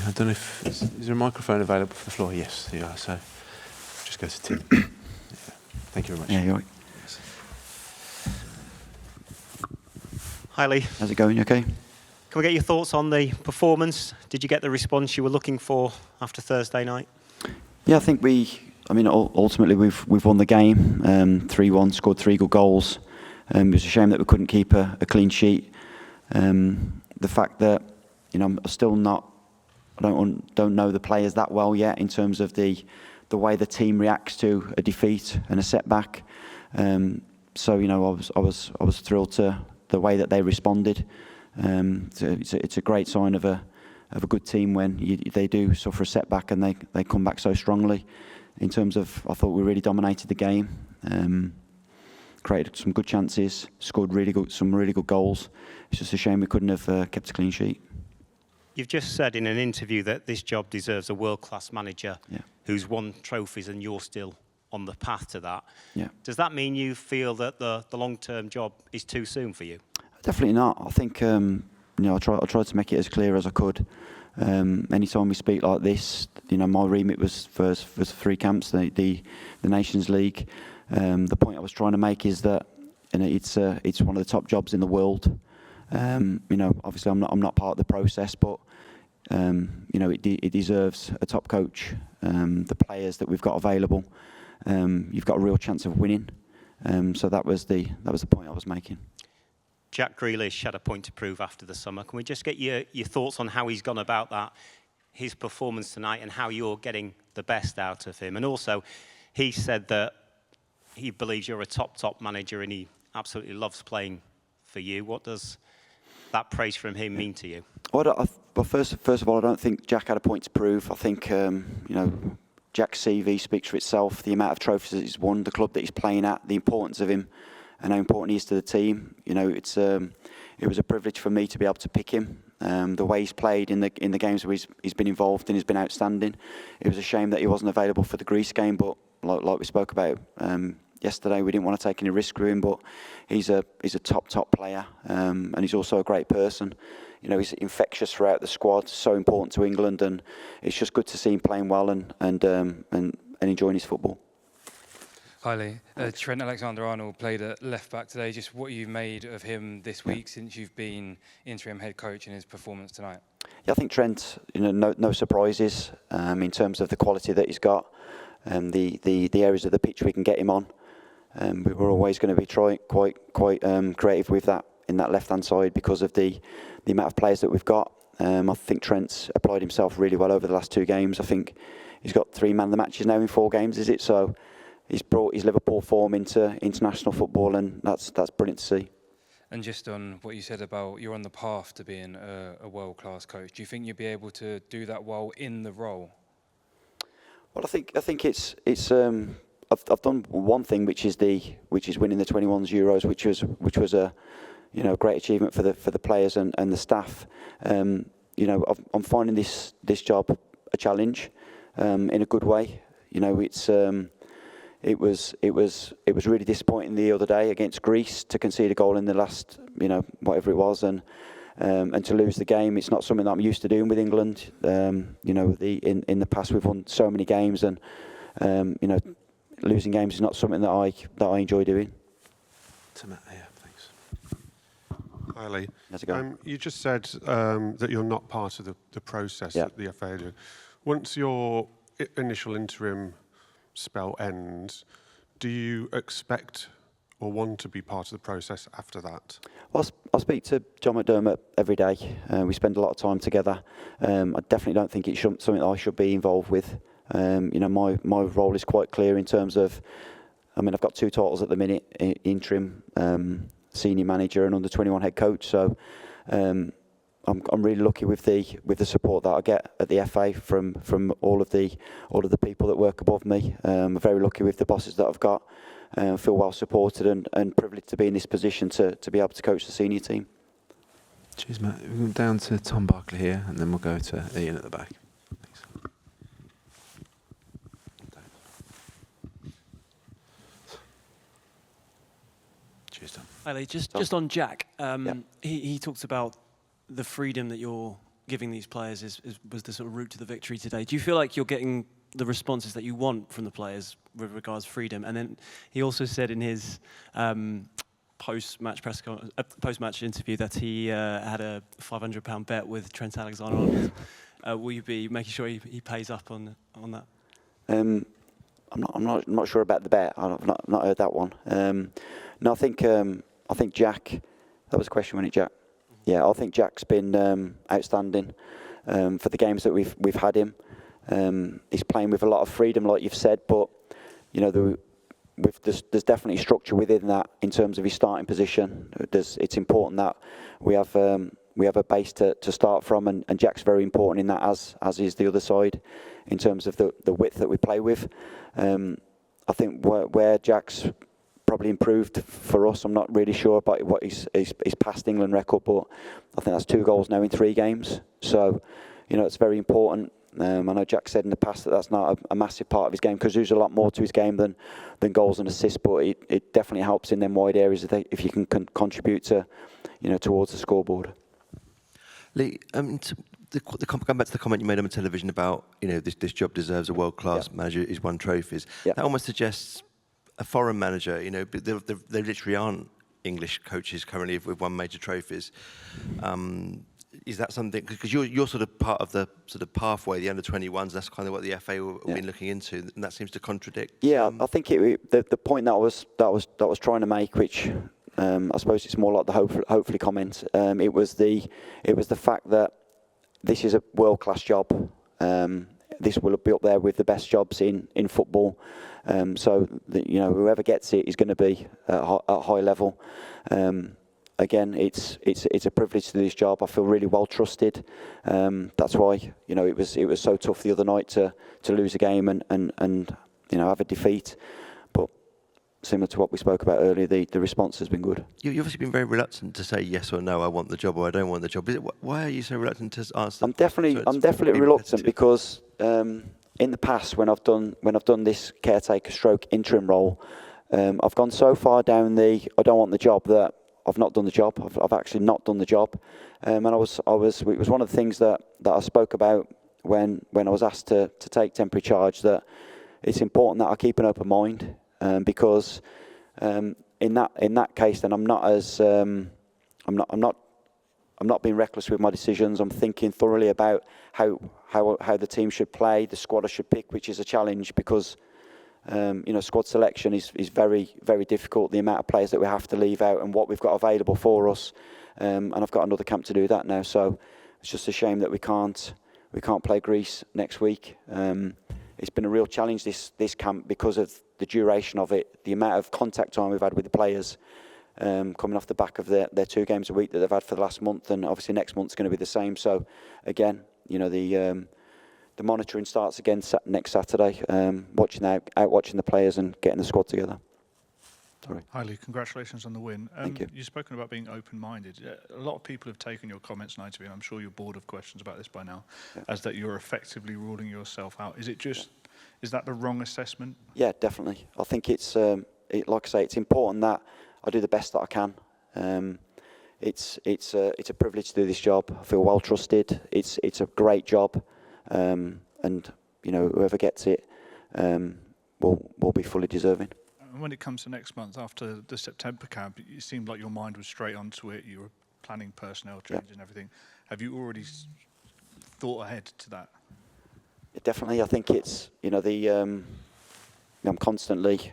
I don't know if is there a microphone available for the floor? Yes, yeah. So just go to Tim. Yeah. Thank you very much. Yeah, you're right. Yes. Hi, Lee. How's it going? You okay? Can we get your thoughts on the performance? Did you get the response you were looking for after Thursday night? Yeah, I think ultimately we've won the game, 3-1, scored 3 good goals. It was a shame that we couldn't keep a clean sheet. The fact that I'm still not, I don't know the players that well yet in terms of the way the team reacts to a defeat and a setback. So I was thrilled to the way that they responded. It's a great sign of a good team when they do suffer a setback and they come back so strongly. In terms of, I thought we really dominated the game, created some good chances, scored some really good goals. It's just a shame we couldn't have kept a clean sheet. You've just said in an interview that this job deserves a world-class manager who's won trophies, and you're still on the path to that. Yeah. Does that mean you feel that the long-term job is too soon for you? Definitely not. I think I tried to make it as clear as I could. Anytime we speak like this, my remit was for 3 camps, the Nations League. The point I was trying to make is that it's one of the top jobs in the world. Obviously I'm not part of the process, but it deserves a top coach. The players that we've got available, you've got a real chance of winning. So that was the point I was making. Jack Grealish had a point to prove after the summer. Can we just get your thoughts on how he's gone about that, his performance tonight, and how you're getting the best out of him? And also, he said that he believes you're a top manager and he absolutely loves playing for you. What does that praise from him mean to you? Well, first of all, I don't think Jack had a point to prove. I think Jack's CV speaks for itself. The amount of trophies that he's won, the club that he's playing at, the importance of him, and how important he is to the team. It was a privilege for me to be able to pick him. The way he's played in the games where he's been involved in has been outstanding. It was a shame that he wasn't available for the Greece game, but like we spoke about yesterday, we didn't want to take any risk with him. But he's a top player, and he's also a great person. He's infectious throughout the squad, so important to England, and it's just good to see him playing well and enjoying his football. Hi Lee. Trent Alexander-Arnold played at left back today. Just what you've made of him this week since you've been interim head coach and his performance tonight? Yeah, I think Trent, no surprises in terms of the quality that he's got, the areas of the pitch we can get him on. We were always going to be trying quite creative with that in that left-hand side because of the amount of players that we've got. I think Trent's applied himself really well over the last 2 games. I think he's got 3 man of the matches now in 4 games, is it? So he's brought his Liverpool form into international football, and that's brilliant to see. And just on what you said about you're on the path to being a world-class coach, do you think you'll be able to do that well in the role? Well, I think it's I've done one thing, which is winning the 21s Euros, which was a great achievement for the players and the staff. I'm finding this job a challenge in a good way. It was really disappointing the other day against Greece to concede a goal in the last, whatever it was, and to lose the game. It's not something that I'm used to doing with England. In the past we've won so many games, and losing games is not something that I enjoy doing. Yeah, thanks. Hi Lee. How's it going? You just said that you're not part of the process that the FA do. Once your initial interim spell ends, do you expect or want to be part of the process after that? Well, I speak to John McDermott every day. We spend a lot of time together. I definitely don't think it's something that I should be involved with. My role is quite clear in terms of, I've got 2 titles at the minute: interim senior manager and under 21 head coach. So I'm really lucky with the support that I get at the FA from all of the people that work above me. I'm very lucky with the bosses that I've got. I feel well supported and privileged to be in this position to be able to coach the senior team. Cheers, Matt. We'll go down to Tom Barkley here, and then we'll go to Ian at the back. Thanks. Hi, Lee. Just on Jack, he talks about the freedom that you're giving these players was the sort of route to the victory today. Do you feel like you're getting the responses that you want from the players with regards to freedom? And then he also said in his post-match interview that he had a £500 bet with Trent Alexander-Arnold. Will you be making sure he pays up on that? I'm not sure about the bet. I've not heard that one. No, I think Jack. That was a question, wasn't it, Jack? Yeah, I think Jack's been outstanding for the games that we've had him. He's playing with a lot of freedom, like you've said, but you know, there's definitely structure within that in terms of his starting position. It's important that we have a base to start from, and Jack's very important in that, as is the other side, in terms of the width that we play with. I think where Jack's probably improved for us, I'm not really sure about what his past England record, but I think that's 2 goals now in 3 games. So, you know, it's very important. I know Jack said in the past that that's not a massive part of his game, because there's a lot more to his game than goals and assists, but it definitely helps in them wide areas if you can contribute to, you know, towards the scoreboard. Lee, going back to the comment you made on the television about, you know, this job deserves a world-class manager who's won trophies. That almost suggests a foreign manager, you know, but there literally aren't English coaches currently with won major trophies. Is that something, because you're sort of part of the sort of pathway, the under-21s, that's kind of what the FA have been looking into, and that seems to contradict. Yeah, I think the point that I was trying to make, which I suppose it's more like the hopefully comment. It was the fact that this is a world-class job. This will be up there with the best jobs in football. So you know, whoever gets it is going to be at high level. Again, it's a privilege to do this job. I feel really well trusted. That's why, you know, it was so tough the other night to lose a game and you know, have a defeat. But similar to what we spoke about earlier, the response has been good. You've obviously been very reluctant to say yes or no, I want the job or I don't want the job. Why are you so reluctant to answer? I'm definitely reluctant because in the past, when I've done this caretaker stroke interim role, I've gone so far down the I don't want the job that I've not done the job. I've actually not done the job, and it was one of the things that I spoke about when I was asked to take temporary charge, that it's important that I keep an open mind, because in that case, then I'm not being reckless with my decisions. I'm thinking thoroughly about how the team should play, the squad I should pick, which is a challenge because you know, squad selection is very, very difficult. The amount of players that we have to leave out and what we've got available for us, and I've got another camp to do that now. So it's just a shame that we can't play Greece next week. It's been a real challenge this camp because of the duration of it, the amount of contact time we've had with the players, coming off the back of their 2 games a week that they've had for the last month, and obviously next month's going to be the same. So again, you know, the monitoring starts again next Saturday. Watching the players and getting the squad together. Sorry. Hi Lee, congratulations on the win. Thank you. You've spoken about being open-minded. A lot of people have taken your comments on ITV, and I'm sure you're bored of questions about this by now, as that you're effectively ruling yourself out. Is that the wrong assessment? Yeah, definitely. I think it's, like I say, it's important that I do the best that I can. It's a privilege to do this job. I feel well trusted. It's a great job. And you know, whoever gets it will be fully deserving. And when it comes to next month, after the September camp, it seemed like your mind was straight onto it. You were planning personnel change and everything. Have you already thought ahead to that? Yeah, definitely. I think it's, you know, I'm constantly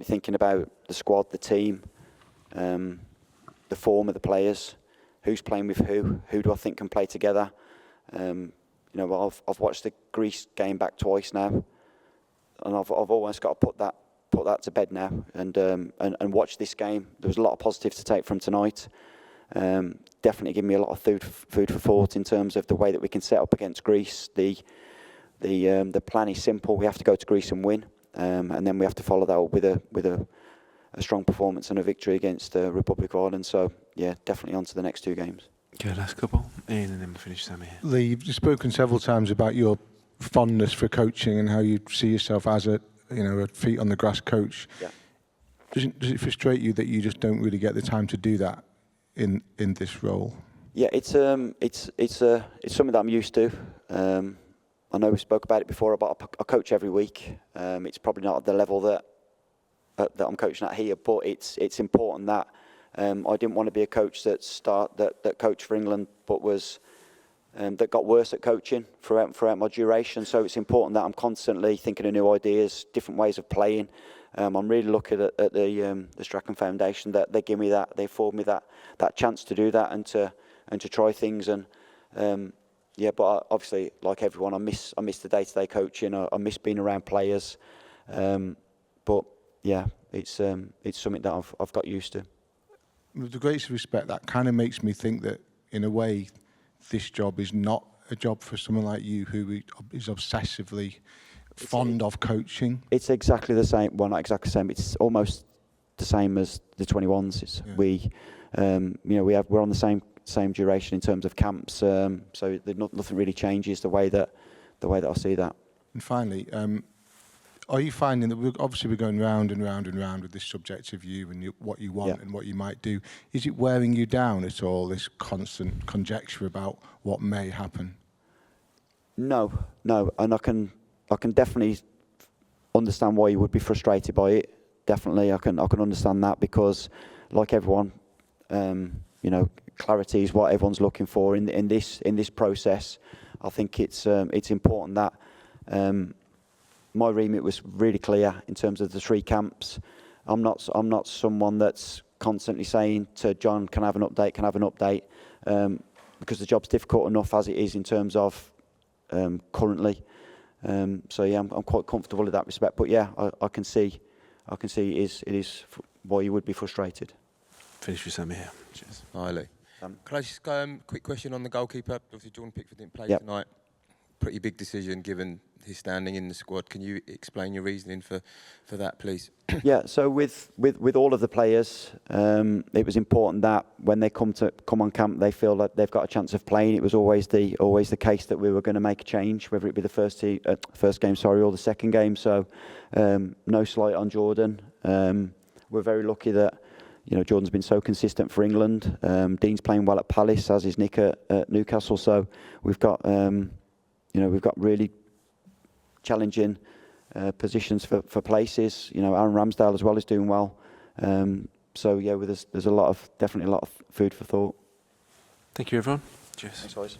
thinking about the squad, the team, the form of the players, who's playing with who do I think can play together. You know, I've watched the Greece game back twice now, and I've almost got to put that to bed now and watch this game. There was a lot of positives to take from tonight. Definitely gave me a lot of food for thought in terms of the way that we can set up against Greece. The plan is simple. We have to go to Greece and win, and then we have to follow that up with a strong performance and a victory against the Republic of Ireland. So yeah, definitely on to the next 2 games. Okay, last couple, Ian, and then we'll finish Sammy here. Lee, you've spoken several times about your fondness for coaching and how you see yourself as a feet on the grass coach. Yeah. Does it frustrate you that you just don't really get the time to do that in this role? Yeah, it's something that I'm used to. I know we spoke about it before, but I coach every week. It's probably not at the level that I'm coaching at here, but it's important that I didn't want to be a coach that coached for England, but was that got worse at coaching throughout my duration. So it's important that I'm constantly thinking of new ideas, different ways of playing. I'm really lucky at the Strachan Foundation that they give me that, they afford me that chance to do that and to try things. And yeah, but obviously, like everyone, I miss the day-to-day coaching. I miss being around players. But yeah, it's something that I've got used to. With the greatest respect, that kind of makes me think that, in a way, this job is not a job for someone like you who is obsessively fond of coaching. It's exactly the same. Well, not exactly the same. It's almost the same as the 21s. We're on the same duration in terms of camps. So nothing really changes the way that I see that. And finally, are you finding that we're going round and round and round with this subject of you and what you want and what you might do? Is it wearing you down at all, this constant conjecture about what may happen? No, and I can definitely understand why you would be frustrated by it. Definitely, I can understand that, because, like everyone, clarity is what everyone's looking for in this process. I think it's important that my remit was really clear in terms of the 3 camps. I'm not someone that's constantly saying to John, "Can I have an update? Can I have an update?" Because the job's difficult enough as it is in terms of currently. So yeah, I'm quite comfortable in that respect. But yeah, I can see it is why you would be frustrated. Finish with Sammy here. Cheers. Hi, Lee. Can I just go, quick question on the goalkeeper? Obviously, Jordan Pickford didn't play Yep. tonight. Pretty big decision given his standing in the squad. Can you explain your reasoning for that, please? Yeah, so with all of the players, it was important that when they come on camp, they feel that they've got a chance of playing. It was always the case that we were going to make a change, whether it be the first game, or the second game. So no slight on Jordan. We're very lucky that Jordan's been so consistent for England. Dean's playing well at Palace, as is Nick at Newcastle. So we've got really challenging positions for places. Aaron Ramsdale as well is doing well. So yeah, there's definitely a lot of food for thought. Thank you, everyone. Cheers. Thanks, guys.